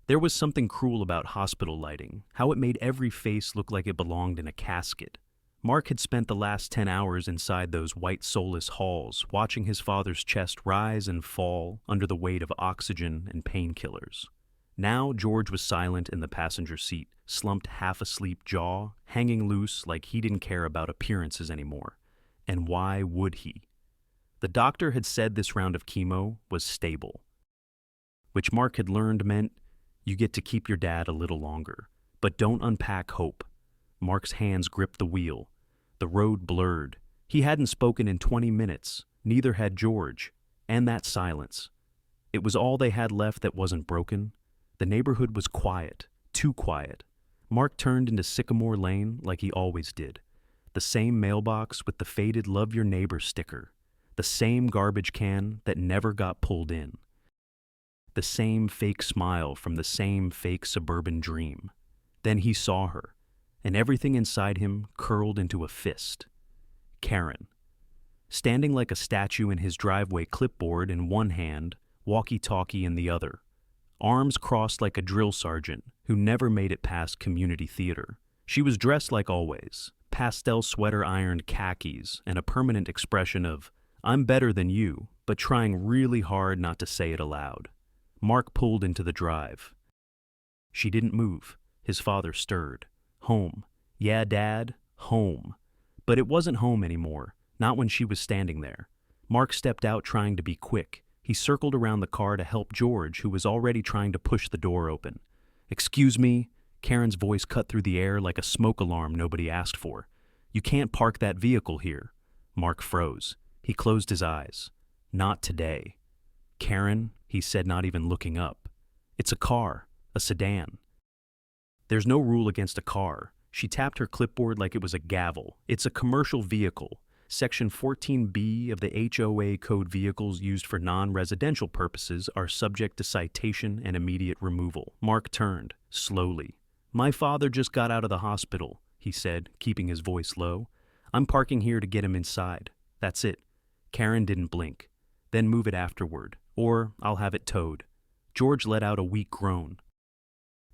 There was something cruel about hospital lighting, how it made every face look like it belonged in a casket. Mark had spent the last 10 hours inside those white soulless halls, watching his father's chest rise and fall under the weight of oxygen and painkillers. Now George was silent in the passenger seat, slumped half-asleep, jaw hanging loose like he didn't care about appearances anymore. And why would he? The doctor had said this round of chemo was stable, which Mark had learned meant you get to keep your dad a little longer, but don't unpack hope. Mark's hands gripped the wheel. The road blurred. He hadn't spoken in 20 minutes, neither had George, and that silence. It was all they had left that wasn't broken. The neighborhood was quiet, too quiet. Mark turned into Sycamore Lane like he always did. The same mailbox with the faded "Love Your Neighbor" sticker. The same garbage can that never got pulled in. The same fake smile from the same fake suburban dream. Then he saw her, and everything inside him curled into a fist. Karen. Standing like a statue in his driveway, clipboard in one hand, walkie-talkie in the other. Arms crossed like a drill sergeant who never made it past community theater. She was dressed like always, pastel sweater ironed khakis, and a permanent expression of, "I'm better than you," but trying really hard not to say it aloud. Mark pulled into the drive. She didn't move. His father stirred. Home. Yeah, Dad, home. But it wasn't home anymore, not when she was standing there. Mark stepped out trying to be quick. He circled around the car to help George, who was already trying to push the door open. "Excuse me," Karen's voice cut through the air like a smoke alarm nobody asked for. "You can't park that vehicle here." Mark froze. He closed his eyes. "Not today." "Karen," he said, not even looking up. "It's a car, a sedan." "There's no rule against a car." She tapped her clipboard like it was a gavel. "It's a commercial vehicle. Section 14B of the HOA Code, vehicles used for non-residential purposes are subject to citation and immediate removal." Mark turned, slowly. "My father just got out of the hospital," he said, keeping his voice low. "I'm parking here to get him inside. That's it." Karen didn't blink. "Then move it afterward, or I'll have it towed." George let out a weak groan.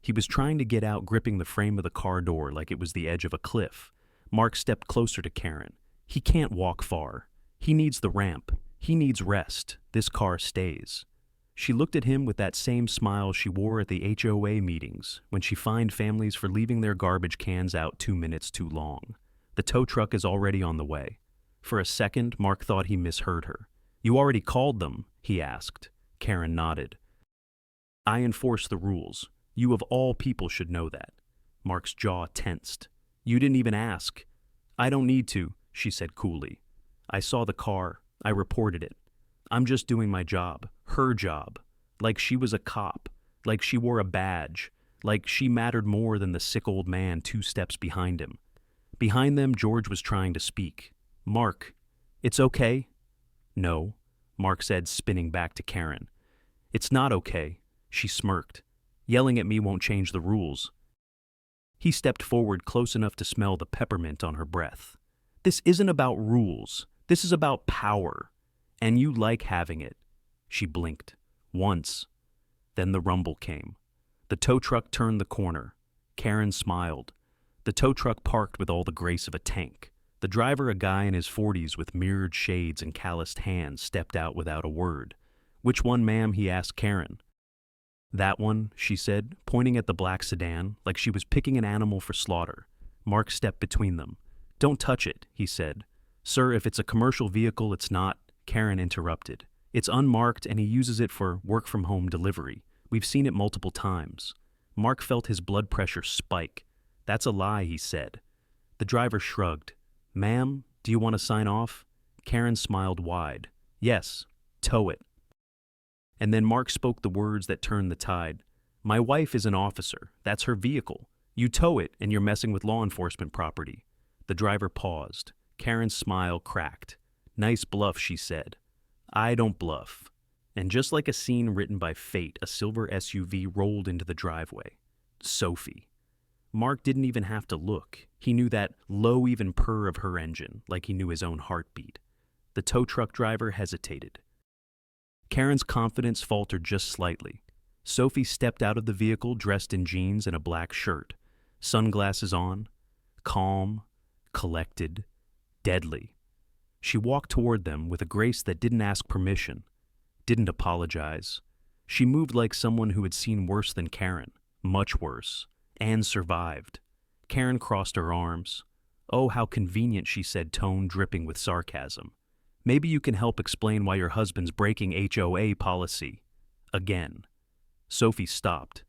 He was trying to get out, gripping the frame of the car door like it was the edge of a cliff. Mark stepped closer to Karen. "He can't walk far. He needs the ramp. He needs rest. This car stays." She looked at him with that same smile she wore at the HOA meetings when she fined families for leaving their garbage cans out 2 minutes too long. "The tow truck is already on the way." For a second, Mark thought he misheard her. "You already called them?" he asked. Karen nodded. "I enforce the rules. You of all people should know that." Mark's jaw tensed. "You didn't even ask." "I don't need to," she said coolly. "I saw the car. I reported it. I'm just doing my job, her job. Like she was a cop, like she wore a badge, like she mattered more than the sick old man 2 steps behind him." Behind them, George was trying to speak. "Mark, it's okay?" "No," Mark said, spinning back to Karen. "It's not okay," she smirked. "Yelling at me won't change the rules." He stepped forward close enough to smell the peppermint on her breath. "This isn't about rules. This is about power. And you like having it." She blinked. "Once." Then the rumble came. The tow truck turned the corner. Karen smiled. The tow truck parked with all the grace of a tank. The driver, a guy in his 40s with mirrored shades and calloused hands, stepped out without a word. "Which one, ma'am?" he asked Karen. "That one," she said, pointing at the black sedan like she was picking an animal for slaughter. Mark stepped between them. "Don't touch it," he said. "Sir, if it's a commercial vehicle, it's not." Karen interrupted. "It's unmarked and he uses it for work-from-home delivery. We've seen it multiple times." Mark felt his blood pressure spike. "That's a lie," he said. The driver shrugged. "Ma'am, do you want to sign off?" Karen smiled wide. "Yes, tow it." And then Mark spoke the words that turned the tide. "My wife is an officer. That's her vehicle. You tow it and you're messing with law enforcement property." The driver paused. Karen's smile cracked. "Nice bluff," she said. "I don't bluff." And just like a scene written by fate, a silver SUV rolled into the driveway. Sophie. Mark didn't even have to look. He knew that low, even purr of her engine, like he knew his own heartbeat. The tow truck driver hesitated. Karen's confidence faltered just slightly. Sophie stepped out of the vehicle dressed in jeans and a black shirt, sunglasses on, calm, collected, deadly. She walked toward them with a grace that didn't ask permission, didn't apologize. She moved like someone who had seen worse than Karen, much worse, and survived. Karen crossed her arms. "Oh, how convenient," she said, tone dripping with sarcasm. "Maybe you can help explain why your husband's breaking HOA policy. Again." Sophie stopped.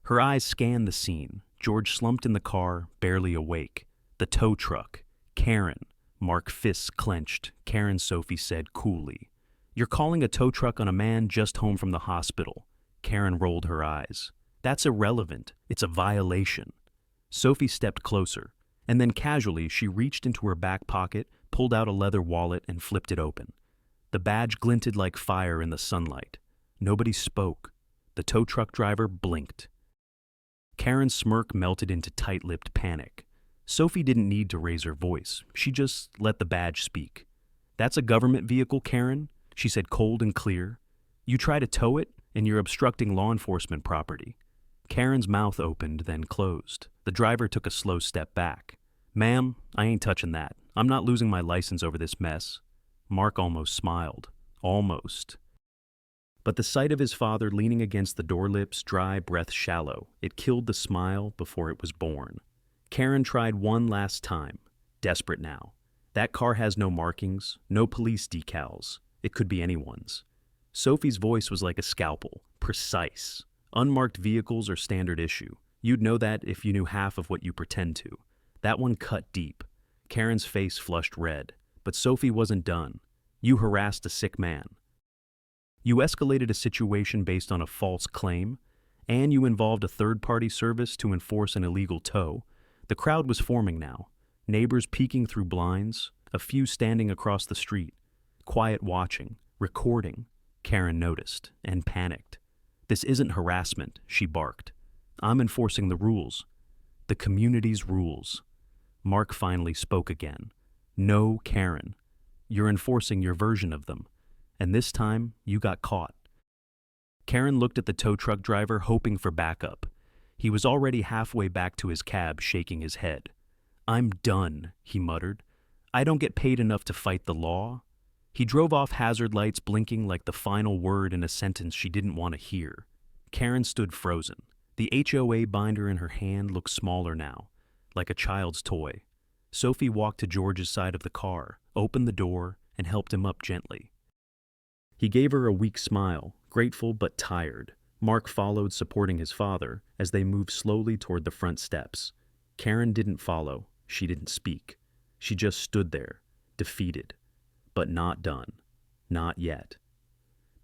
Her eyes scanned the scene. George slumped in the car, barely awake. The tow truck. Karen. Mark fists clenched. "Karen," Sophie said coolly. "You're calling a tow truck on a man just home from the hospital." Karen rolled her eyes. "That's irrelevant. It's a violation." Sophie stepped closer, and then casually she reached into her back pocket, pulled out a leather wallet, and flipped it open. The badge glinted like fire in the sunlight. Nobody spoke. The tow truck driver blinked. Karen's smirk melted into tight-lipped panic. Sophie didn't need to raise her voice. She just let the badge speak. "That's a government vehicle, Karen," she said cold and clear. "You try to tow it, and you're obstructing law enforcement property." Karen's mouth opened, then closed. The driver took a slow step back. "Ma'am, I ain't touching that. I'm not losing my license over this mess." Mark almost smiled. Almost. But the sight of his father leaning against the door lips, dry, breath shallow, it killed the smile before it was born. Karen tried one last time, desperate now. "That car has no markings, no police decals. It could be anyone's." Sophie's voice was like a scalpel, precise. Unmarked vehicles are standard issue. You'd know that if you knew half of what you pretend to. That one cut deep. Karen's face flushed red. But Sophie wasn't done. "You harassed a sick man. You escalated a situation based on a false claim, and you involved a third-party service to enforce an illegal tow." The crowd was forming now. Neighbors peeking through blinds, a few standing across the street, quiet watching, recording. Karen noticed and panicked. "This isn't harassment," she barked. "I'm enforcing the rules. The community's rules." Mark finally spoke again. "No, Karen. You're enforcing your version of them. And this time, you got caught." Karen looked at the tow truck driver, hoping for backup. He was already halfway back to his cab, shaking his head. "I'm done," he muttered. "I don't get paid enough to fight the law." He drove off, hazard lights blinking like the final word in a sentence she didn't want to hear. Karen stood frozen. The HOA binder in her hand looked smaller now, like a child's toy. Sophie walked to George's side of the car, opened the door, and helped him up gently. He gave her a weak smile, grateful but tired. Mark followed, supporting his father, as they moved slowly toward the front steps. Karen didn't follow. She didn't speak. She just stood there, defeated. But not done. Not yet.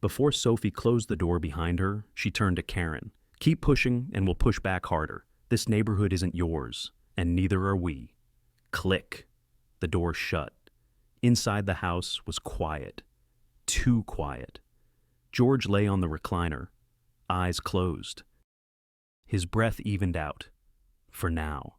Before Sophie closed the door behind her, she turned to Karen. "Keep pushing, and we'll push back harder. This neighborhood isn't yours, and neither are we." Click. The door shut. Inside the house was quiet. Too quiet. George lay on the recliner, eyes closed. His breath evened out. For now.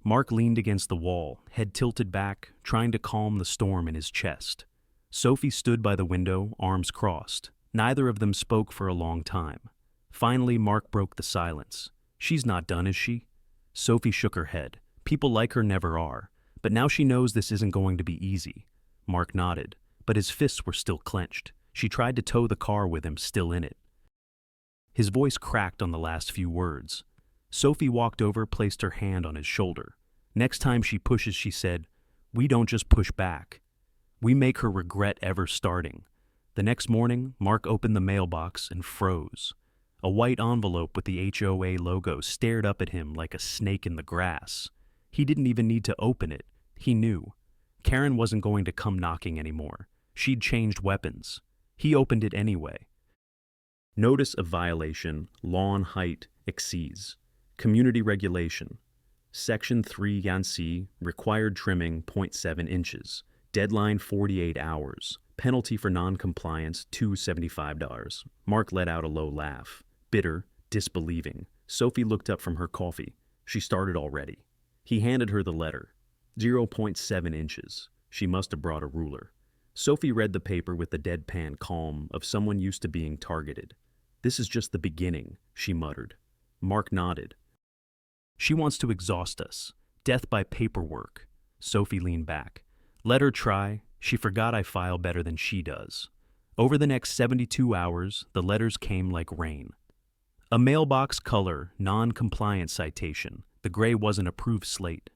Mark leaned against the wall, head tilted back, trying to calm the storm in his chest. Sophie stood by the window, arms crossed. Neither of them spoke for a long time. Finally, Mark broke the silence. "She's not done, is she?" Sophie shook her head. "People like her never are. But now she knows this isn't going to be easy." Mark nodded, but his fists were still clenched. She tried to tow the car with him still in it. His voice cracked on the last few words. Sophie walked over, placed her hand on his shoulder. "Next time she pushes," she said, "we don't just push back. We make her regret ever starting." The next morning, Mark opened the mailbox and froze. A white envelope with the HOA logo stared up at him like a snake in the grass. He didn't even need to open it. He knew. Karen wasn't going to come knocking anymore. She'd changed weapons. He opened it anyway. Notice of violation, lawn height exceeds. Community regulation. Section 3 Yancy, required trimming 0.7 inches. Deadline 48 hours. Penalty for non-compliance $275. Mark let out a low laugh. Bitter, disbelieving. Sophie looked up from her coffee. She started already. He handed her the letter. 0.7 inches. She must have brought a ruler. Sophie read the paper with the deadpan calm of someone used to being targeted. "This is just the beginning," she muttered. Mark nodded. "She wants to exhaust us. Death by paperwork." Sophie leaned back. "Let her try. She forgot I file better than she does." Over the next 72 hours, the letters came like rain. A mailbox color, non-compliant citation. The gray wasn't approved slate.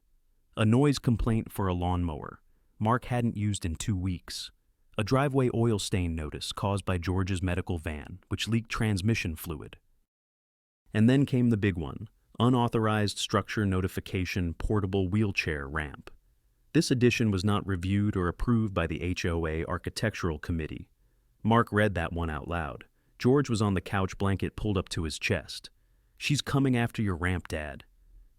A noise complaint for a lawnmower. Mark hadn't used in 2 weeks. A driveway oil stain notice caused by George's medical van, which leaked transmission fluid. And then came the big one, unauthorized structure notification portable wheelchair ramp. This addition was not reviewed or approved by the HOA Architectural Committee. Mark read that one out loud. George was on the couch, blanket pulled up to his chest. "She's coming after your ramp, Dad."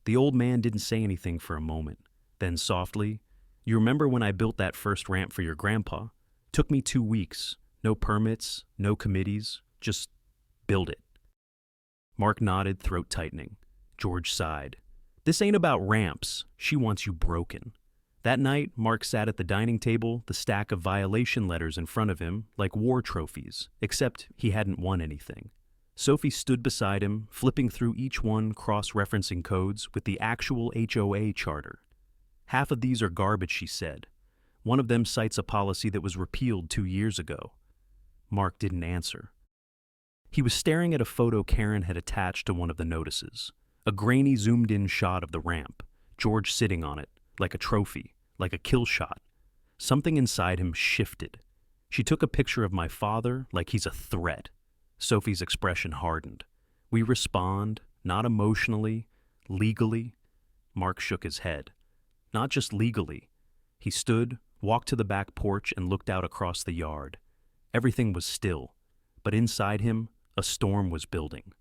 The old man didn't say anything for a moment. Then softly, "You remember when I built that first ramp for your grandpa? Took me 2 weeks. No permits, no committees, just build it." Mark nodded, throat tightening. George sighed. "This ain't about ramps. She wants you broken." That night, Mark sat at the dining table, the stack of violation letters in front of him, like war trophies, except he hadn't won anything. Sophie stood beside him, flipping through each one, cross-referencing codes with the actual HOA charter. "Half of these are garbage," she said. "One of them cites a policy that was repealed 2 years ago." Mark didn't answer. He was staring at a photo Karen had attached to one of the notices. A grainy, zoomed-in shot of the ramp, George sitting on it, like a trophy, like a kill shot. Something inside him shifted. "She took a picture of my father like he's a threat." Sophie's expression hardened. "We respond, not emotionally, legally." Mark shook his head. "Not just legally." He stood, walked to the back porch, and looked out across the yard. Everything was still, but inside him, a storm was building.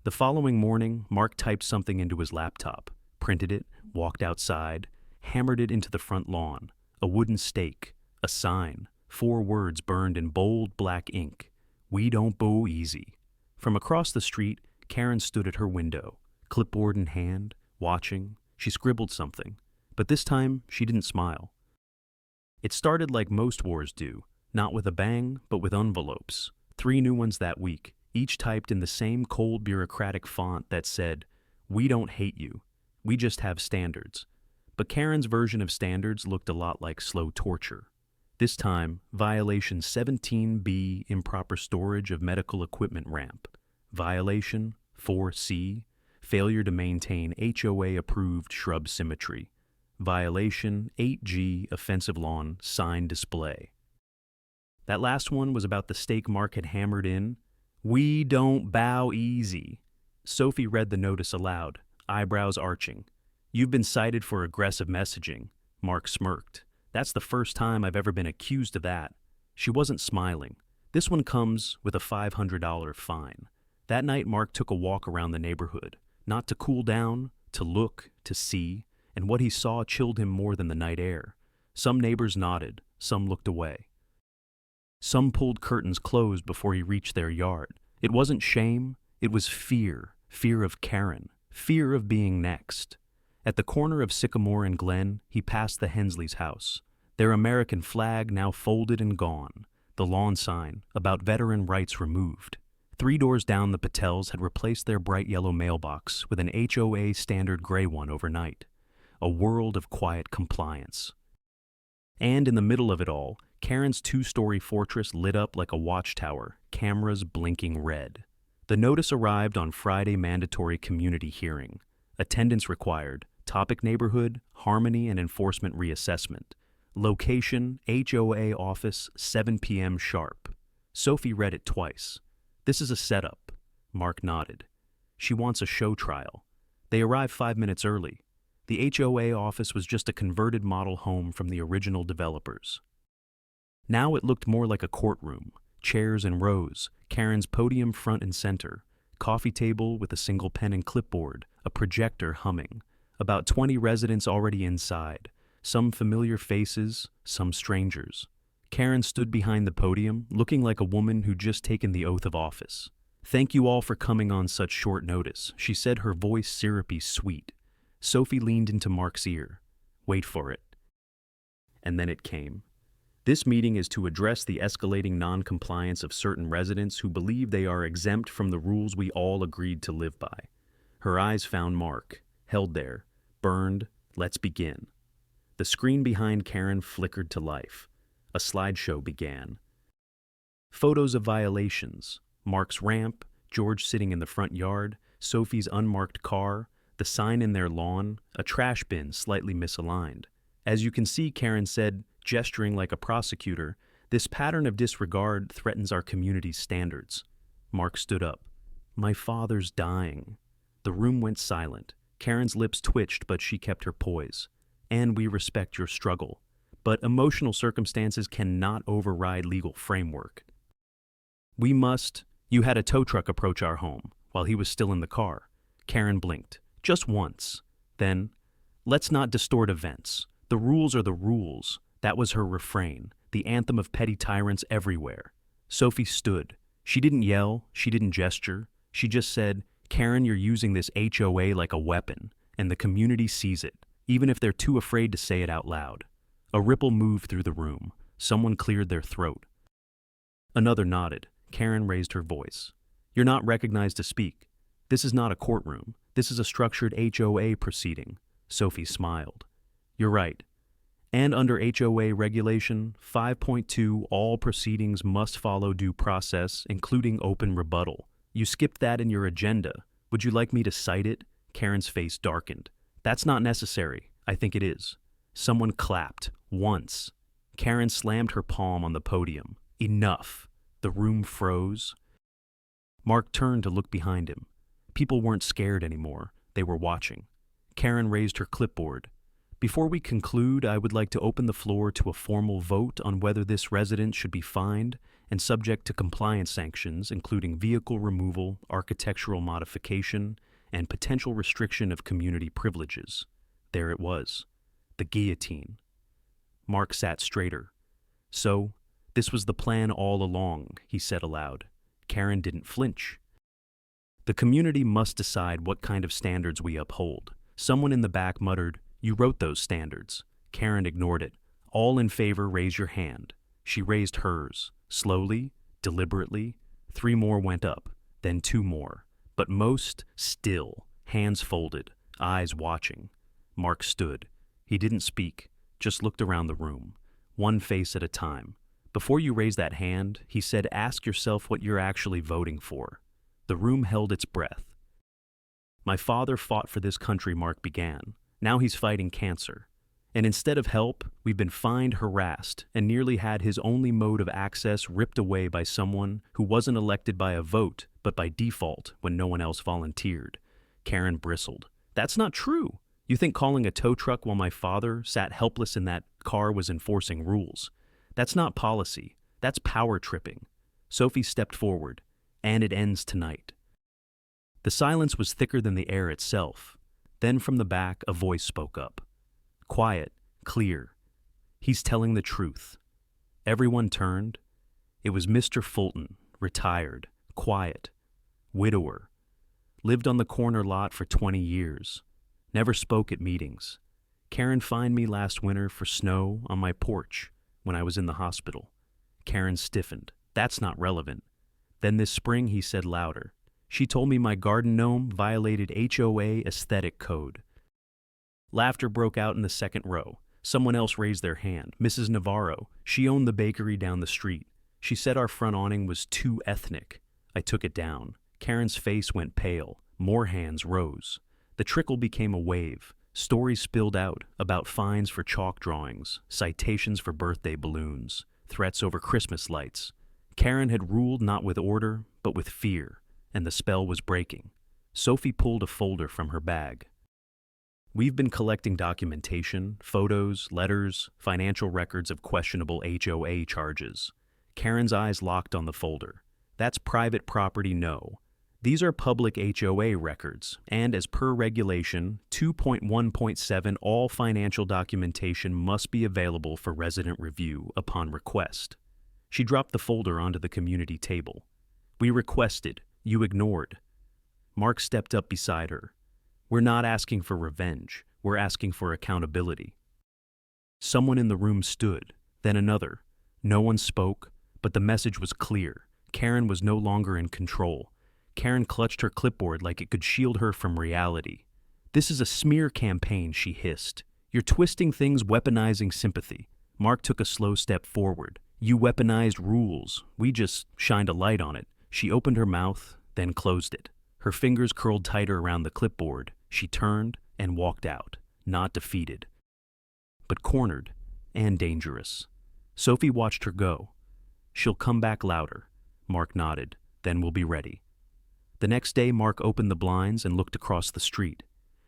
The following morning, Mark typed something into his laptop, printed it, walked outside, hammered it into the front lawn. A wooden stake, a sign, 4 words burned in bold black ink. "We don't boo easy." From across the street, Karen stood at her window, clipboard in hand, watching. She scribbled something, but this time she didn't smile. It started like most wars do, not with a bang, but with envelopes. 3 new ones that week, each typed in the same cold bureaucratic font that said, "We don't hate you. We just have standards." But Karen's version of standards looked a lot like slow torture. This time, violation 17B, improper storage of medical equipment ramp. Violation 4C, failure to maintain HOA-approved shrub symmetry. Violation 8G, offensive lawn sign display. That last one was about the stake Mark had hammered in. "We don't bow easy." Sophie read the notice aloud, eyebrows arching. "You've been cited for aggressive messaging." Mark smirked. "That's the first time I've ever been accused of that." She wasn't smiling. "This one comes with a $500 fine." That night, Mark took a walk around the neighborhood, not to cool down, to look, to see, and what he saw chilled him more than the night air. Some neighbors nodded, some looked away. Some pulled curtains closed before he reached their yard. It wasn't shame, it was fear. Fear of Karen, fear of being next. At the corner of Sycamore and Glen, he passed the Hensley's house. Their American flag now folded and gone. The lawn sign, about veteran rights, removed. 3 doors down, the Patels had replaced their bright yellow mailbox with an HOA standard gray one overnight. A world of quiet compliance. And in the middle of it all, Karen's 2-story fortress lit up like a watchtower, cameras blinking red. The notice arrived on Friday mandatory community hearing. Attendance required, topic neighborhood, harmony and enforcement reassessment. Location, HOA office, 7 p.m. sharp. Sophie read it twice. "This is a setup." Mark nodded. "She wants a show trial." They arrived 5 minutes early. The HOA office was just a converted model home from the original developers. Now it looked more like a courtroom. Chairs in rows, Karen's podium front and center, coffee table with a single pen and clipboard, a projector humming. About 20 residents already inside, some familiar faces, some strangers. Karen stood behind the podium, looking like a woman who'd just taken the oath of office. "Thank you all for coming on such short notice," she said, her voice syrupy sweet. Sophie leaned into Mark's ear. "Wait for it." And then it came. This meeting is to address the escalating non-compliance of certain residents who believe they are exempt from the rules we all agreed to live by. Her eyes found Mark, held there, burned. Let's begin. The screen behind Karen flickered to life. A slideshow began. Photos of violations. Mark's ramp, George sitting in the front yard, Sophie's unmarked car, the sign in their lawn, a trash bin slightly misaligned. As you can see, Karen said, gesturing like a prosecutor, this pattern of disregard threatens our community's standards. Mark stood up. My father's dying. The room went silent. Karen's lips twitched, but she kept her poise. And we respect your struggle. But emotional circumstances cannot override legal framework. We must. You had a tow truck approach our home while he was still in the car. Karen blinked. Just once. Then, let's not distort events. The rules are the rules. That was her refrain, the anthem of petty tyrants everywhere. Sophie stood. She didn't yell, she didn't gesture. She just said, Karen, you're using this HOA like a weapon, and the community sees it, even if they're too afraid to say it out loud. A ripple moved through the room. Someone cleared their throat. Another nodded. Karen raised her voice. You're not recognized to speak. This is not a courtroom. This is a structured HOA proceeding. Sophie smiled. You're right. And under HOA Regulation 5.2, all proceedings must follow due process, including open rebuttal. You skipped that in your agenda. Would you like me to cite it? Karen's face darkened. That's not necessary. I think it is. Someone clapped. Once. Karen slammed her palm on the podium. Enough. The room froze. Mark turned to look behind him. People weren't scared anymore. They were watching. Karen raised her clipboard. Before we conclude, I would like to open the floor to a formal vote on whether this resident should be fined and subject to compliance sanctions, including vehicle removal, architectural modification, and potential restriction of community privileges. There it was. The guillotine. Mark sat straighter. So, this was the plan all along, he said aloud. Karen didn't flinch. The community must decide what kind of standards we uphold. Someone in the back muttered, You wrote those standards. Karen ignored it. All in favor, raise your hand. She raised hers. Slowly, deliberately. 3 more went up, then 2 more. But most, still, hands folded, eyes watching. Mark stood. He didn't speak, just looked around the room, one face at a time. Before you raise that hand, he said, ask yourself what you're actually voting for. The room held its breath. My father fought for this country, Mark began. Now he's fighting cancer. And instead of help, we've been fined, harassed, and nearly had his only mode of access ripped away by someone who wasn't elected by a vote, but by default when no one else volunteered. Karen bristled. That's not true. You think calling a tow truck while my father sat helpless in that car was enforcing rules? That's not policy. That's power tripping. Sophie stepped forward. And it ends tonight. The silence was thicker than the air itself. Then from the back, a voice spoke up. Quiet, clear. He's telling the truth. Everyone turned. It was Mr. Fulton, retired, quiet, widower. Lived on the corner lot for 20 years. Never spoke at meetings. Karen fined me last winter for snow on my porch when I was in the hospital. Karen stiffened. That's not relevant. Then this spring he said louder. She told me my garden gnome violated HOA aesthetic code. Laughter broke out in the second row. Someone else raised their hand. Mrs. Navarro. She owned the bakery down the street. She said our front awning was too ethnic. I took it down. Karen's face went pale. More hands rose. The trickle became a wave. Stories spilled out about fines for chalk drawings, citations for birthday balloons, threats over Christmas lights. Karen had ruled not with order, but with fear, and the spell was breaking. Sophie pulled a folder from her bag. We've been collecting documentation, photos, letters, financial records of questionable HOA charges. Karen's eyes locked on the folder. That's private property, no. These are public HOA records, and as per regulation 2.1.7, all financial documentation must be available for resident review upon request. She dropped the folder onto the community table. We requested. You ignored. Mark stepped up beside her. We're not asking for revenge. We're asking for accountability. Someone in the room stood, then another. No one spoke, but the message was clear. Karen was no longer in control. Karen clutched her clipboard like it could shield her from reality. "This is a smear campaign," she hissed. "You're twisting things, weaponizing sympathy." Mark took a slow step forward. "You weaponized rules. We just shined a light on it." She opened her mouth, then closed it. Her fingers curled tighter around the clipboard. She turned and walked out, not defeated, but cornered and dangerous. Sophie watched her go. "She'll come back louder." Mark nodded. "Then we'll be ready." The next day, Mark opened the blinds and looked across the street.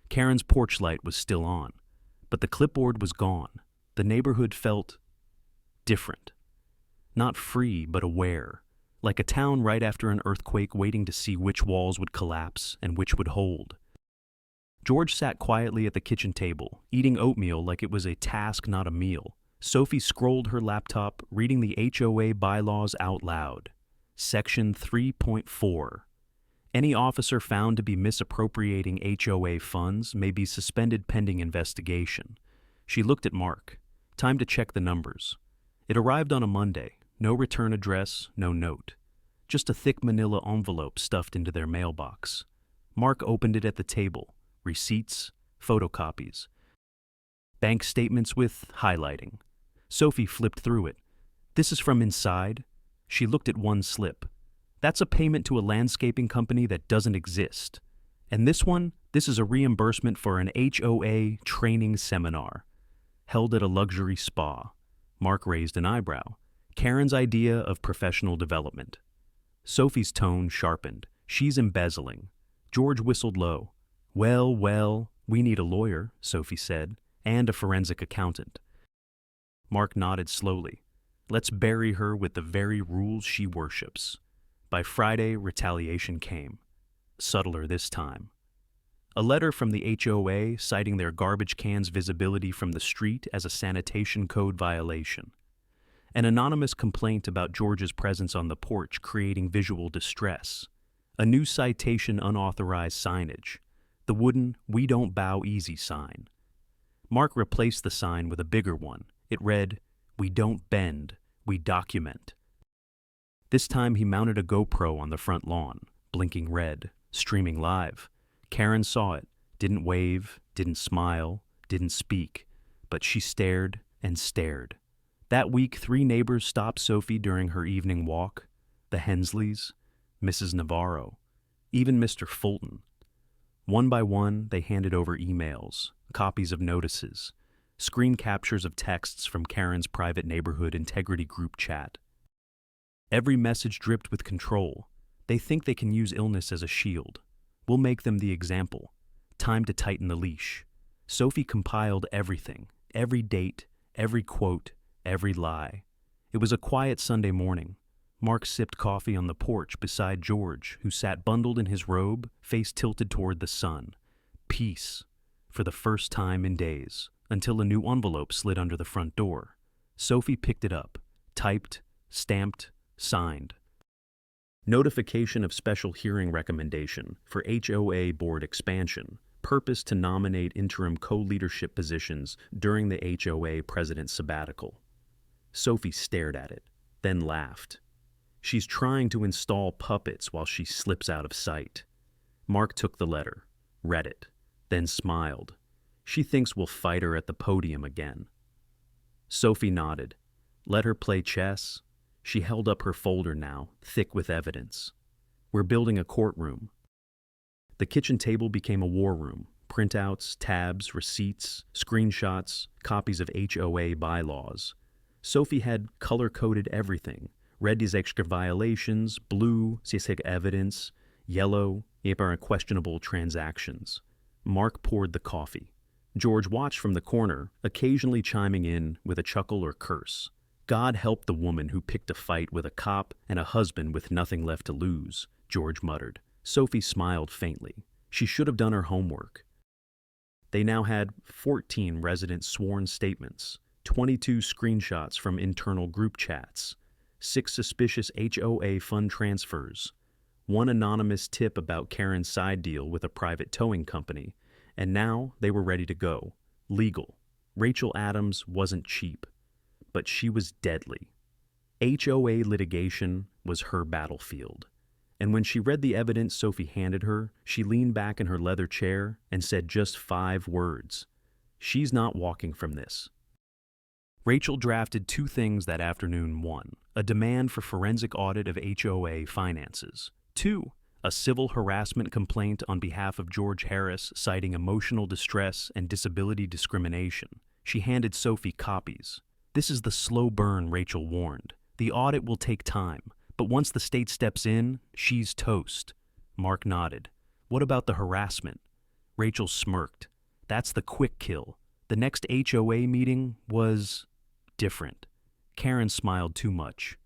Karen's porch light was still on, but the clipboard was gone. The neighborhood felt different. Not free, but aware, like a town right after an earthquake waiting to see which walls would collapse and which would hold. George sat quietly at the kitchen table, eating oatmeal like it was a task, not a meal. Sophie scrolled her laptop, reading the HOA bylaws out loud. Section 3.4. Any officer found to be misappropriating HOA funds may be suspended pending investigation. She looked at Mark. Time to check the numbers. It arrived on a Monday. No return address, no note. Just a thick manila envelope stuffed into their mailbox. Mark opened it at the table. Receipts, photocopies. Bank statements with highlighting. Sophie flipped through it. "This is from inside." She looked at one slip. "That's a payment to a landscaping company that doesn't exist. And this one, this is a reimbursement for an HOA training seminar held at a luxury spa." Mark raised an eyebrow. Karen's idea of professional development. Sophie's tone sharpened. "She's embezzling." George whistled low. Well, we need a lawyer," Sophie said, "and a forensic accountant." Mark nodded slowly. "Let's bury her with the very rules she worships." By Friday, retaliation came. Subtler this time. A letter from the HOA citing their garbage can's visibility from the street as a sanitation code violation. An anonymous complaint about George's presence on the porch creating visual distress. A new citation unauthorized signage. The wooden "We Don't Bow Easy" sign. Mark replaced the sign with a bigger one. It read, "We don't bend, we document." This time he mounted a GoPro on the front lawn, blinking red, streaming live. Karen saw it, didn't wave, didn't smile, didn't speak, but she stared and stared. That week, 3 neighbors stopped Sophie during her evening walk. The Hensleys, Mrs. Navarro, even Mr. Fulton. One by one, they handed over emails, copies of notices, screen captures of texts from Karen's private neighborhood integrity group chat. Every message dripped with control. They think they can use illness as a shield. We'll make them the example. Time to tighten the leash. Sophie compiled everything, every date, every quote, every lie. It was a quiet Sunday morning. Mark sipped coffee on the porch beside George, who sat bundled in his robe, face tilted toward the sun. Peace, for the first time in days, until a new envelope slid under the front door. Sophie picked it up, typed, stamped, signed. Notification of special hearing recommendation for HOA board expansion. Purpose to nominate interim co-leadership positions during the HOA president's sabbatical. Sophie stared at it, then laughed. She's trying to install puppets while she slips out of sight. Mark took the letter, read it, then smiled. She thinks we'll fight her at the podium again. Sophie nodded. Let her play chess. She held up her folder now, thick with evidence. We're building a courtroom. The kitchen table became a war room. Printouts, tabs, receipts, screenshots, copies of HOA bylaws. Sophie had color-coded everything. Red is extra violations, blue, CSIC evidence, yellow, questionable transactions. Mark poured the coffee. George watched from the corner, occasionally chiming in with a chuckle or curse. God help the woman who picked a fight with a cop and a husband with nothing left to lose, George muttered. Sophie smiled faintly. She should have done her homework. They now had 14 resident sworn statements, 22 screenshots from internal group chats, 6 suspicious HOA fund transfers, 1 anonymous tip about Karen's side deal with a private towing company, and now they were ready to go. Legal. Rachel Adams wasn't cheap, but she was deadly. HOA litigation was her battlefield. And when she read the evidence Sophie handed her, she leaned back in her leather chair and said just 5 words. She's not walking from this. Rachel drafted 2 things that afternoon. 1, a demand for forensic audit of HOA finances. 2, a civil harassment complaint on behalf of George Harris citing emotional distress and disability discrimination. She handed Sophie copies. This is the slow burn, Rachel warned. The audit will take time, but once the state steps in, she's toast. Mark nodded. What about the harassment? Rachel smirked. That's the quick kill. The next HOA meeting was different. Karen smiled too much.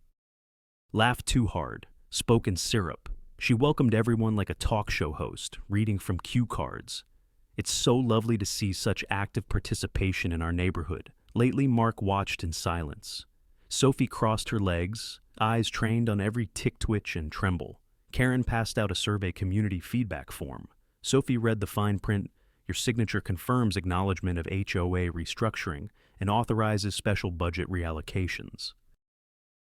Laughed too hard. Spoke in syrup. She welcomed everyone like a talk show host, reading from cue cards. It's so lovely to see such active participation in our neighborhood. Lately, Mark watched in silence. Sophie crossed her legs, eyes trained on every tick, twitch, and tremble. Karen passed out a survey community feedback form. Sophie read the fine print. Your signature confirms acknowledgement of HOA restructuring and authorizes special budget reallocations.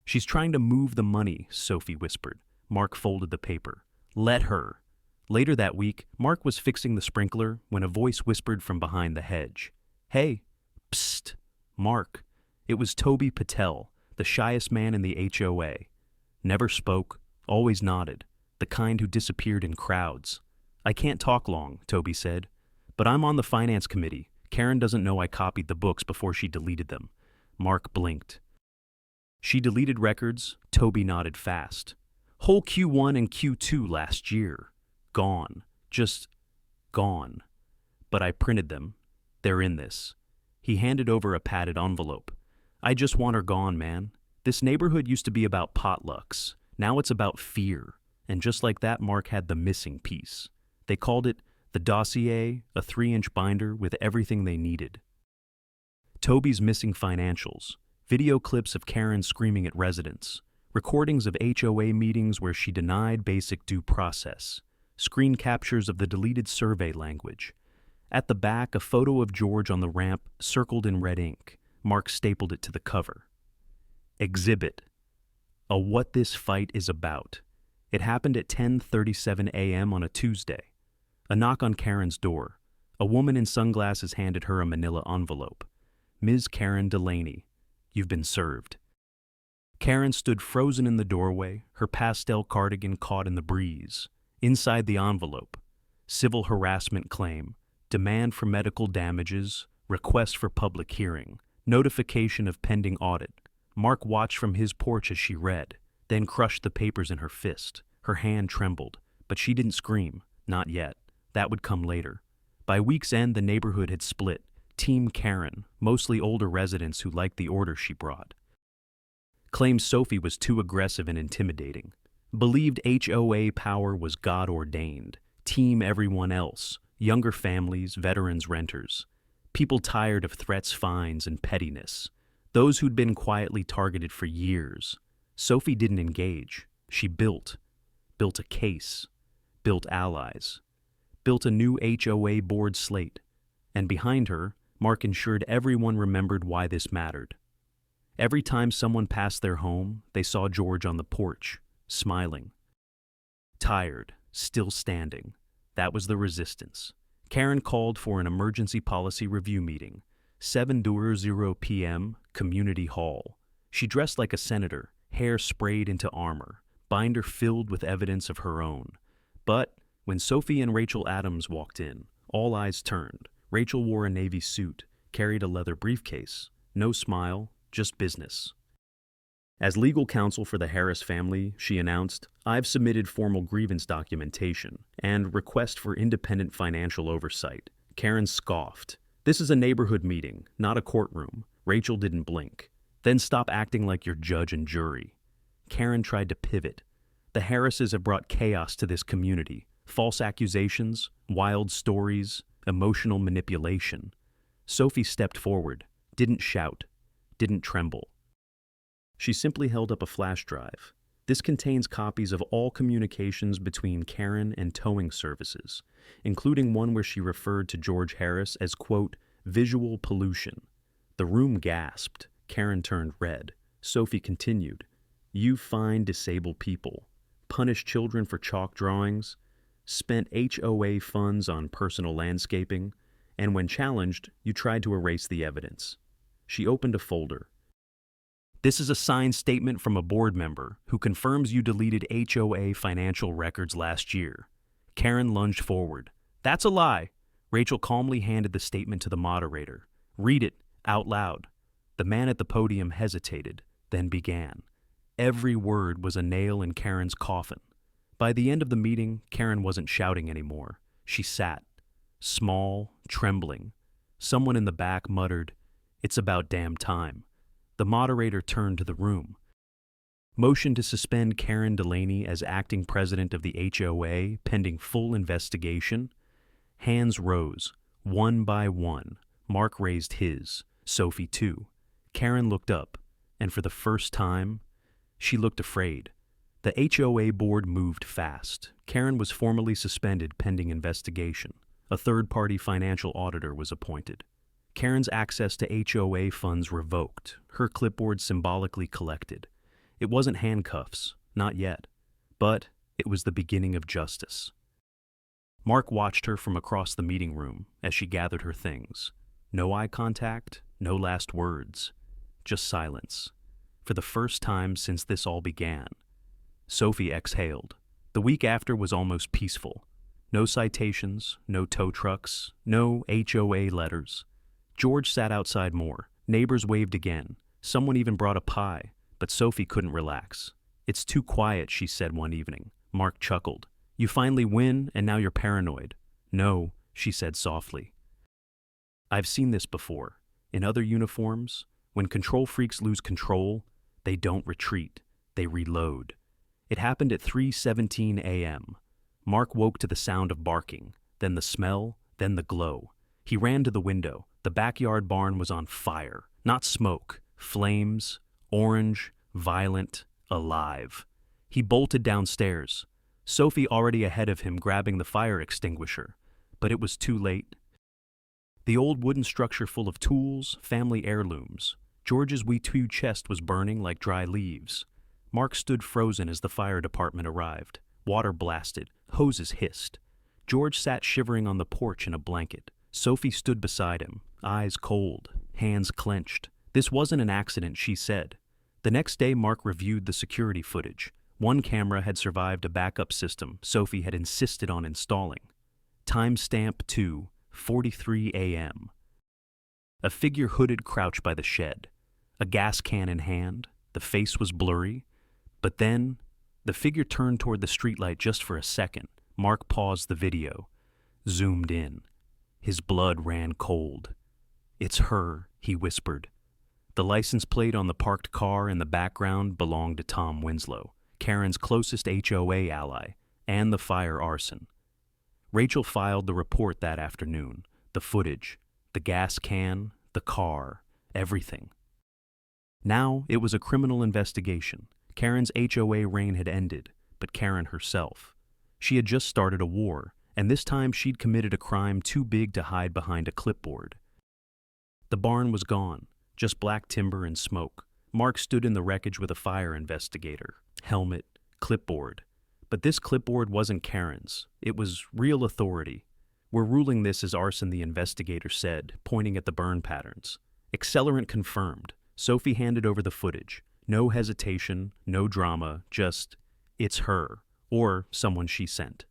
She's trying to move the money, Sophie whispered. Mark folded the paper. Let her. Later that week, Mark was fixing the sprinkler when a voice whispered from behind the hedge. Hey, psst, Mark. It was Toby Patel, the shyest man in the HOA. Never spoke, always nodded, the kind who disappeared in crowds. I can't talk long, Toby said. But I'm on the finance committee. Karen doesn't know I copied the books before she deleted them. Mark blinked. She deleted records, Toby nodded fast. Whole Q1 and Q2 last year. Gone. Just gone. But I printed them. They're in this. He handed over a padded envelope. I just want her gone, man. This neighborhood used to be about potlucks. Now it's about fear. And just like that, Mark had the missing piece. They called it the dossier, a 3-inch binder with everything they needed. Toby's missing financials, video clips of Karen screaming at residents, recordings of HOA meetings where she denied basic due process, screen captures of the deleted survey language. At the back, a photo of George on the ramp circled in red ink. Mark stapled it to the cover. Exhibit. A What This Fight Is About. It happened at 10:37 a.m. on a Tuesday. A knock on Karen's door. A woman in sunglasses handed her a manila envelope. Ms. Karen Delaney, you've been served. Karen stood frozen in the doorway, her pastel cardigan caught in the breeze. Inside the envelope, civil harassment claim, demand for medical damages, request for public hearing, notification of pending audit. Mark watched from his porch as she read, then crushed the papers in her fist. Her hand trembled, but she didn't scream, not yet. That would come later. By week's end, the neighborhood had split. Team Karen, mostly older residents who liked the order she brought, claimed Sophie was too aggressive and intimidating. Believed HOA power was God-ordained. Team everyone else, younger families, veterans, renters. People tired of threats, fines, and pettiness. Those who'd been quietly targeted for years. Sophie didn't engage. She built a case, built allies, built a new HOA board slate. And behind her, Mark ensured everyone remembered why this mattered. Every time someone passed their home, they saw George on the porch, smiling. Tired, still standing. That was the resistance. Karen called for an emergency policy review meeting. 7:00 p.m., Community Hall. She dressed like a senator, hair sprayed into armor, binder filled with evidence of her own. But when Sophie and Rachel Adams walked in, all eyes turned. Rachel wore a navy suit, carried a leather briefcase. No smile, just business. As legal counsel for the Harris family, she announced, I've submitted formal grievance documentation and request for independent financial oversight. Karen scoffed. This is a neighborhood meeting, not a courtroom. Rachel didn't blink. Then stop acting like you're judge and jury. Karen tried to pivot. The Harrises have brought chaos to this community. False accusations, wild stories, emotional manipulation. Sophie stepped forward, didn't shout, didn't tremble. She simply held up a flash drive. This contains copies of all communications between Karen and towing services, including one where she referred to George Harris as, quote, visual pollution. The room gasped. Karen turned red. Sophie continued, You fine disabled people, punish children for chalk drawings, spent HOA funds on personal landscaping, and when challenged, you tried to erase the evidence. She opened a folder. This is a signed statement from a board member who confirms you deleted HOA financial records last year. Karen lunged forward. That's a lie. Rachel calmly handed the statement to the moderator. Read it out loud. The man at the podium hesitated, then began. Every word was a nail in Karen's coffin. By the end of the meeting, Karen wasn't shouting anymore. She sat, small, trembling. Someone in the back muttered, "It's about damn time." The moderator turned to the room. Motion to suspend Karen Delaney as acting president of the HOA pending full investigation. Hands rose, one by one. Mark raised his, Sophie too. Karen looked up, and for the first time, she looked afraid. The HOA board moved fast. Karen was formally suspended pending investigation. A third-party financial auditor was appointed. Karen's access to HOA funds revoked, her clipboard symbolically collected. It wasn't handcuffs, not yet, but it was the beginning of justice. Mark watched her from across the meeting room as she gathered her things. No eye contact, no last words, just silence. For the first time since this all began, Sophie exhaled. The week after was almost peaceful. No citations, no tow trucks, no HOA letters. George sat outside more. Neighbors waved again. Someone even brought a pie, but Sophie couldn't relax. It's too quiet, she said one evening. Mark chuckled. You finally win, and now you're paranoid. No, she said softly. I've seen this before. In other uniforms, when control freaks lose control, they don't retreat. They reload. It happened at 3:17 a.m. Mark woke to the sound of barking, then the smell, then the glow. He ran to the window. The backyard barn was on fire. Not smoke, flames, orange, violent, alive. He bolted downstairs. Sophie already ahead of him grabbing the fire extinguisher. But it was too late. The old wooden structure full of tools, family heirlooms. George's wee-two chest was burning like dry leaves. Mark stood frozen as the fire department arrived. Water blasted. Hoses hissed. George sat shivering on the porch in a blanket. Sophie stood beside him, eyes cold, hands clenched. This wasn't an accident, she said. The next day, Mark reviewed the security footage. One camera had survived a backup system Sophie had insisted on installing. Timestamp 2:43 a.m. A figure hooded crouched by the shed. A gas can in hand. The face was blurry. But then, the figure turned toward the streetlight just for a second. Mark paused the video, zoomed in. His blood ran cold. It's her, he whispered. The license plate on the parked car in the background belonged to Tom Winslow, Karen's closest HOA ally, and the fire arson. Rachel filed the report that afternoon. The footage, the gas can, the car, everything. Now it was a criminal investigation. Karen's HOA reign had ended, but Karen herself. She had just started a war, and this time she'd committed a crime too big to hide behind a clipboard. The barn was gone, just black timber and smoke. Mark stood in the wreckage with a fire investigator, helmet, clipboard. But this clipboard wasn't Karen's. It was real authority. We're ruling this as arson, the investigator said, pointing at the burn patterns. Accelerant confirmed. Sophie handed over the footage. No hesitation, no drama, just, it's her, or someone she sent.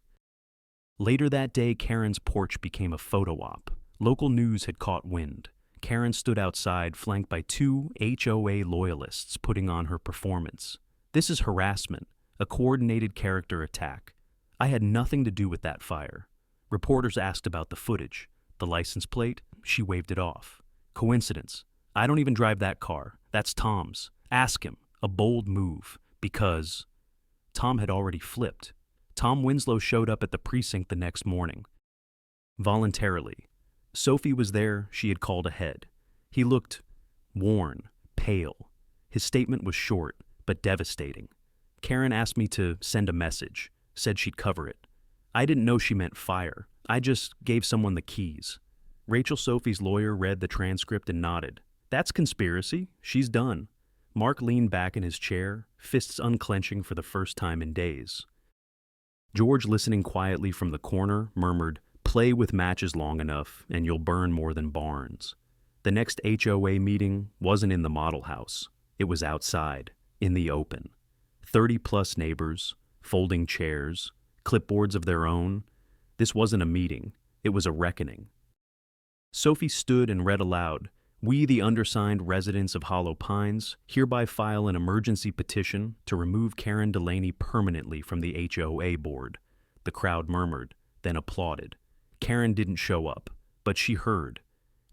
Later that day, Karen's porch became a photo op. Local news had caught wind. Karen stood outside, flanked by two HOA loyalists putting on her performance. This is harassment, a coordinated character attack. I had nothing to do with that fire. Reporters asked about the footage. The license plate? She waved it off. Coincidence. I don't even drive that car. That's Tom's. Ask him. A bold move. Because Tom had already flipped. Tom Winslow showed up at the precinct the next morning. Voluntarily. Sophie was there, she had called ahead. He looked worn, pale. His statement was short, but devastating. Karen asked me to send a message, said she'd cover it. I didn't know she meant fire. I just gave someone the keys. Rachel, Sophie's lawyer, read the transcript and nodded. That's conspiracy. She's done. Mark leaned back in his chair, fists unclenching for the first time in days. George, listening quietly from the corner, murmured, "Play with matches long enough, and you'll burn more than barns." The next HOA meeting wasn't in the model house. It was outside, in the open. 30-plus neighbors, folding chairs, clipboards of their own. This wasn't a meeting. It was a reckoning. Sophie stood and read aloud, "We, the undersigned residents of Hollow Pines, hereby file an emergency petition to remove Karen Delaney permanently from the HOA board." The crowd murmured, then applauded. Karen didn't show up, but she heard.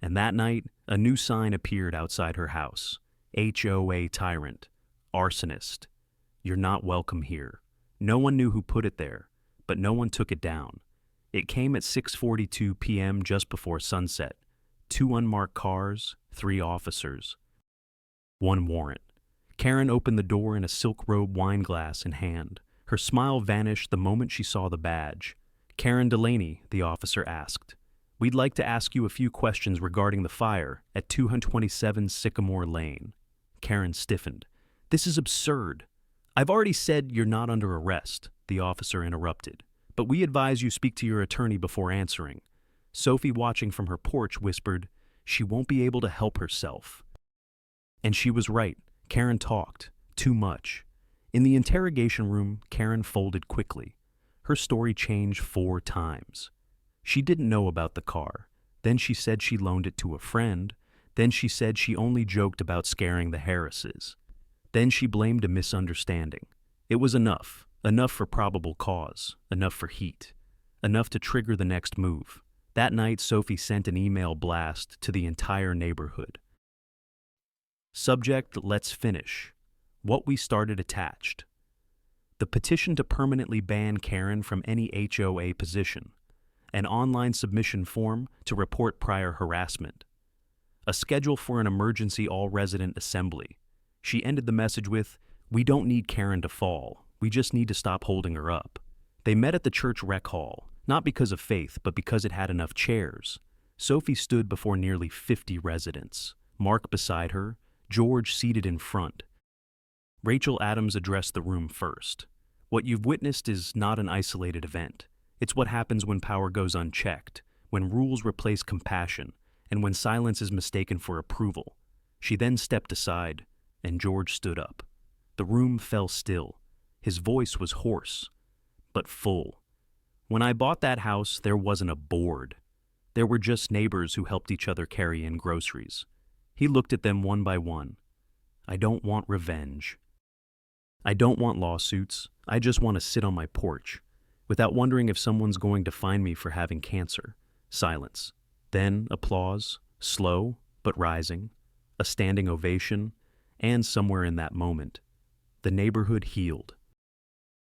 And that night, a new sign appeared outside her house. HOA Tyrant. Arsonist. You're not welcome here. No one knew who put it there, but no one took it down. It came at 6:42 p.m. just before sunset. 2 unmarked cars, 3 officers. 1 warrant. Karen opened the door in a silk robe wine glass in hand. Her smile vanished the moment she saw the badge. "Karen Delaney," the officer asked. "We'd like to ask you a few questions regarding the fire at 227 Sycamore Lane." Karen stiffened. "This is absurd." "I've already said you're not under arrest," the officer interrupted. "But we advise you speak to your attorney before answering." Sophie, watching from her porch, whispered, "She won't be able to help herself." And she was right. Karen talked. Too much. In the interrogation room, Karen folded quickly. Her story changed 4 times. She didn't know about the car. Then she said she loaned it to a friend. Then she said she only joked about scaring the Harrises. Then she blamed a misunderstanding. It was enough. Enough for probable cause. Enough for heat. Enough to trigger the next move. That night, Sophie sent an email blast to the entire neighborhood. Subject: Let's finish. What we started attached. The petition to permanently ban Karen from any HOA position. An online submission form to report prior harassment. A schedule for an emergency all-resident assembly. She ended the message with, "We don't need Karen to fall. We just need to stop holding her up." They met at the church rec hall, not because of faith, but because it had enough chairs. Sophie stood before nearly 50 residents. Mark beside her, George seated in front. Rachel Adams addressed the room first. "What you've witnessed is not an isolated event. It's what happens when power goes unchecked, when rules replace compassion, and when silence is mistaken for approval." She then stepped aside, and George stood up. The room fell still. His voice was hoarse, but full. "When I bought that house, there wasn't a board. There were just neighbors who helped each other carry in groceries." He looked at them one by one. "I don't want revenge. I don't want lawsuits. I just want to sit on my porch, without wondering if someone's going to find me for having cancer." Silence. Then applause, slow but rising, a standing ovation, and somewhere in that moment, the neighborhood healed.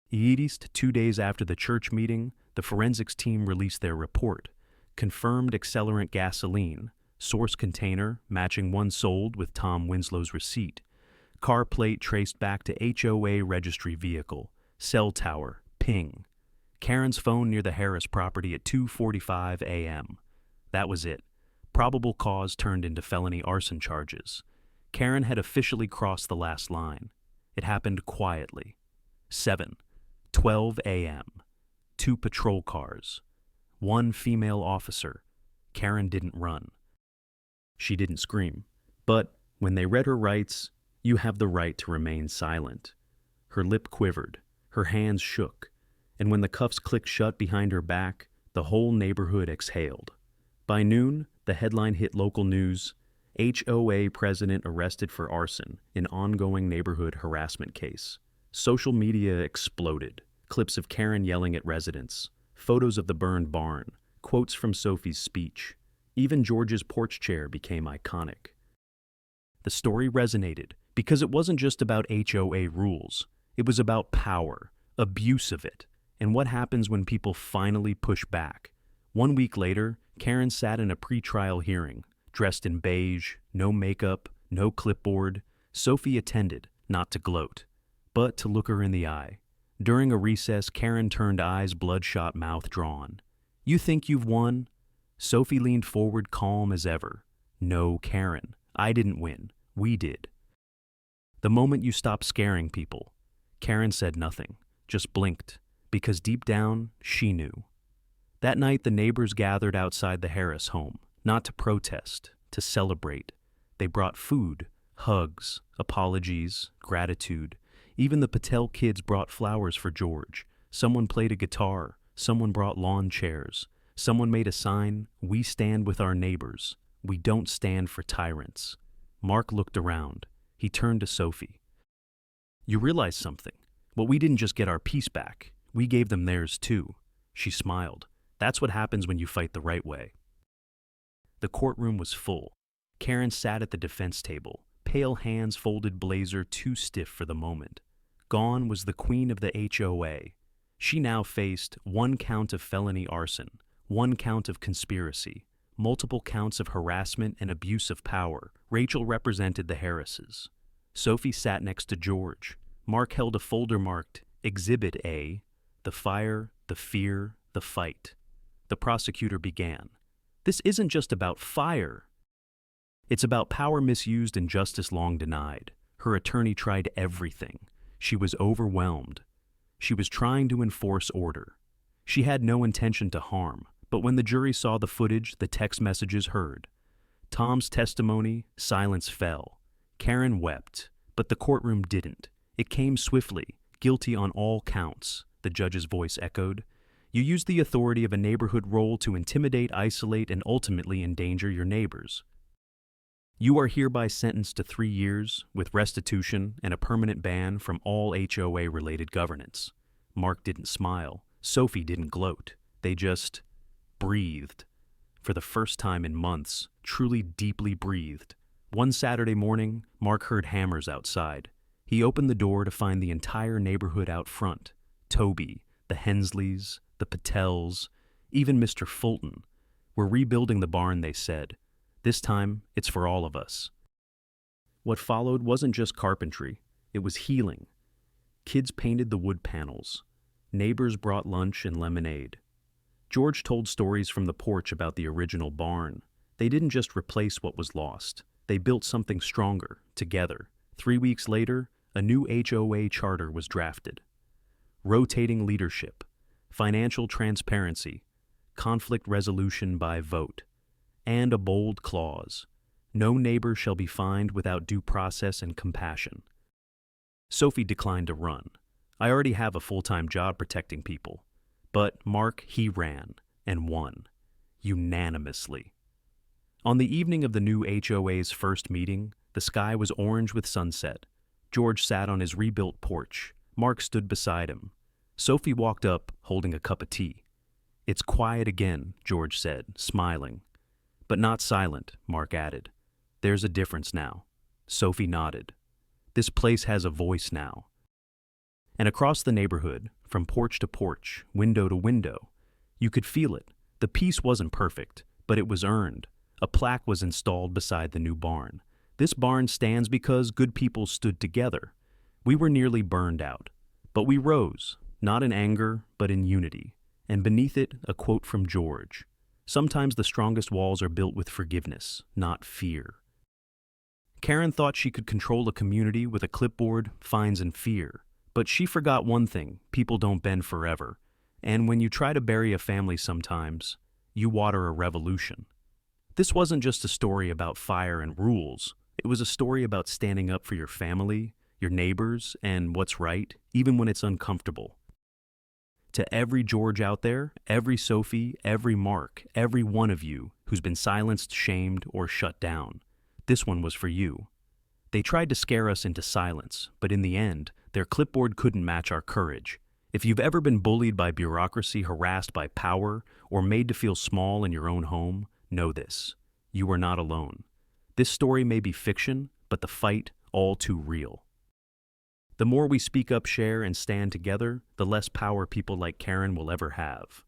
East, 2 days after the church meeting, the forensics team released their report. Confirmed accelerant gasoline, source container matching one sold with Tom Winslow's receipt, car plate traced back to HOA registry vehicle, cell tower, ping. Karen's phone near the Harris property at 2:45 a.m. That was it. Probable cause turned into felony arson charges. Karen had officially crossed the last line. It happened quietly. 7:12 a.m. 2 patrol cars. 1 female officer. Karen didn't run. She didn't scream. But when they read her rights, you have the right to remain silent. Her lip quivered. Her hands shook. And when the cuffs clicked shut behind her back, the whole neighborhood exhaled. By noon, the headline hit local news: HOA president arrested for arson in ongoing neighborhood harassment case. Social media exploded. Clips of Karen yelling at residents, photos of the burned barn, quotes from Sophie's speech. Even George's porch chair became iconic. The story resonated because it wasn't just about HOA rules. It was about power, abuse of it, and what happens when people finally push back. 1 week later, Karen sat in a pre-trial hearing, dressed in beige, no makeup, no clipboard. Sophie attended, not to gloat, but to look her in the eye. During a recess, Karen turned eyes bloodshot, mouth drawn. "You think you've won?" Sophie leaned forward, calm as ever. "No, Karen, I didn't win. We did." The moment you stopped scaring people. Karen said nothing, just blinked, because deep down, she knew. That night, the neighbors gathered outside the Harris home, not to protest, to celebrate. They brought food, hugs, apologies, gratitude. Even the Patel kids brought flowers for George. Someone played a guitar. Someone brought lawn chairs. Someone made a sign, "We stand with our neighbors. We don't stand for tyrants." Mark looked around. He turned to Sophie. "You realize something. Well, we didn't just get our peace back. We gave them theirs too." She smiled. "That's what happens when you fight the right way." The courtroom was full. Karen sat at the defense table, pale hands folded, blazer too stiff for the moment. Gone was the queen of the HOA. She now faced 1 count of felony arson, 1 count of conspiracy, multiple counts of harassment and abuse of power. Rachel represented the Harrises. Sophie sat next to George. Mark held a folder marked Exhibit A, the fire, the fear, the fight. The prosecutor began. "This isn't just about fire. It's about power misused and justice long denied. Her attorney tried everything. She was overwhelmed. She was trying to enforce order. She had no intention to harm, but when the jury saw the footage, the text messages heard. Tom's testimony, silence fell. Karen wept, but the courtroom didn't. It came swiftly, guilty on all counts, the judge's voice echoed. You used the authority of a neighborhood role to intimidate, isolate, and ultimately endanger your neighbors. You are hereby sentenced to 3 years, with restitution and a permanent ban from all HOA-related governance." Mark didn't smile. Sophie didn't gloat. They just breathed. For the first time in months, truly deeply breathed. One Saturday morning, Mark heard hammers outside. He opened the door to find the entire neighborhood out front. Toby, the Hensleys, the Patels, even Mr. Fulton. "We're rebuilding the barn," they said. "This time, it's for all of us." What followed wasn't just carpentry, it was healing. Kids painted the wood panels. Neighbors brought lunch and lemonade. George told stories from the porch about the original barn. They didn't just replace what was lost. They built something stronger, together. 3 weeks later, a new HOA charter was drafted. Rotating leadership, financial transparency, conflict resolution by vote, and a bold clause: no neighbor shall be fined without due process and compassion. Sophie declined to run. "I already have a full-time job protecting people." But Mark, he ran, and won. Unanimously. On the evening of the new HOA's first meeting, the sky was orange with sunset. George sat on his rebuilt porch. Mark stood beside him. Sophie walked up, holding a cup of tea. "It's quiet again," George said, smiling. "But not silent," Mark added. "There's a difference now." Sophie nodded. "This place has a voice now." And across the neighborhood, from porch to porch, window to window, you could feel it. The peace wasn't perfect, but it was earned. A plaque was installed beside the new barn. "This barn stands because good people stood together." We were nearly burned out, but we rose, not in anger, but in unity. And beneath it, a quote from George: "Sometimes the strongest walls are built with forgiveness, not fear." Karen thought she could control a community with a clipboard, fines, and fear. But she forgot one thing: people don't bend forever. And when you try to bury a family sometimes, you water a revolution. This wasn't just a story about fire and rules. It was a story about standing up for your family, your neighbors, and what's right, even when it's uncomfortable. To every George out there, every Sophie, every Mark, every one of you who's been silenced, shamed, or shut down, this one was for you. They tried to scare us into silence, but in the end, their clipboard couldn't match our courage. If you've ever been bullied by bureaucracy, harassed by power, or made to feel small in your own home, know this: you are not alone. This story may be fiction, but the fight all too real. The more we speak up, share, and stand together, the less power people like Karen will ever have.